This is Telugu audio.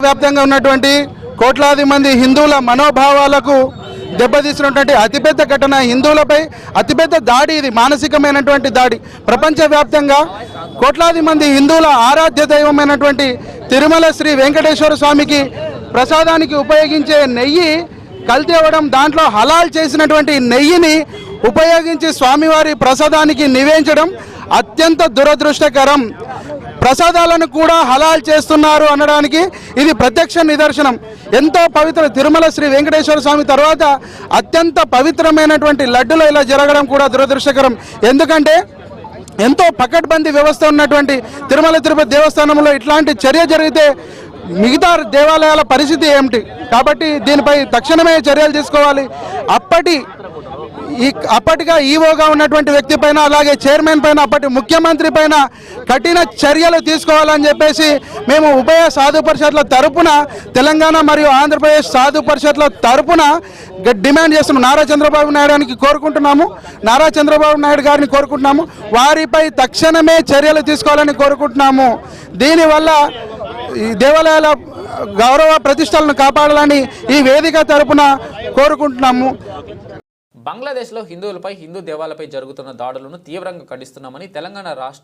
వ్యాప్తంగా ఉన్నటువంటి కోట్లాది మంది హిందువుల మనోభావాలకు దెబ్బతీసినటువంటి అతిపెద్ద ఘటన, హిందువులపై అతిపెద్ద దాడి. ఇది మానసికమైనటువంటి దాడి. ప్రపంచవ్యాప్తంగా కోట్లాది మంది హిందువుల ఆరాధ్య దైవమైనటువంటి తిరుమల శ్రీ వెంకటేశ్వర స్వామికి ప్రసాదానికి ఉపయోగించే నెయ్యి కల్తీ అవ్వడం, దాంట్లో హలాల్ చేసినటువంటి నెయ్యిని ఉపయోగించి స్వామివారి ప్రసాదానికి నివేదించడం అత్యంత దురదృష్టకరం. ప్రసాదాలను కూడా హలాల్ చేస్తున్నారు అనడానికి ఇది ప్రత్యక్ష నిదర్శనం. ఎంతో పవిత్ర తిరుమల శ్రీ వెంకటేశ్వర స్వామి తర్వాత అత్యంత పవిత్రమైనటువంటి లడ్డులో ఇలా జరగడం కూడా దురదృష్టకరం. ఎందుకంటే ఎంతో పకడ్బందీ వ్యవస్థ ఉన్నటువంటి తిరుమల తిరుపతి దేవస్థానంలో ఇట్లాంటి చర్య జరిగితే మిగతా దేవాలయాల పరిస్థితి ఏమిటి? కాబట్టి దీనిపై తక్షణమే చర్యలు తీసుకోవాలి. అప్పటిగా ఈవోగా ఉన్నటువంటి వ్యక్తి పైన, అలాగే చైర్మన్ పైన, అప్పటి ముఖ్యమంత్రి పైన కఠిన చర్యలు తీసుకోవాలని చెప్పేసి మేము ఉభయ సాధు పరిషత్ల తరపున, తెలంగాణ మరియు ఆంధ్రప్రదేశ్ సాధు పరిషత్ల తరపున డిమాండ్ చేస్తున్నాము. నారా చంద్రబాబు నాయుడు గారిని కోరుకుంటున్నాము. వారిపై తక్షణమే చర్యలు తీసుకోవాలని కోరుకుంటున్నాము. దీనివల్ల ఈ దేవాలయాల గౌరవ ప్రతిష్టలను కాపాడాలని ఈ వేదిక తరపున కోరుకుంటున్నాము. బంగ్లాదేశ్లో హిందువులపై, హిందూ దేవాలయాలపై జరుగుతున్న దాడులను తీవ్రంగా ఖండిస్తున్నామని తెలంగాణ రాష్ట్ర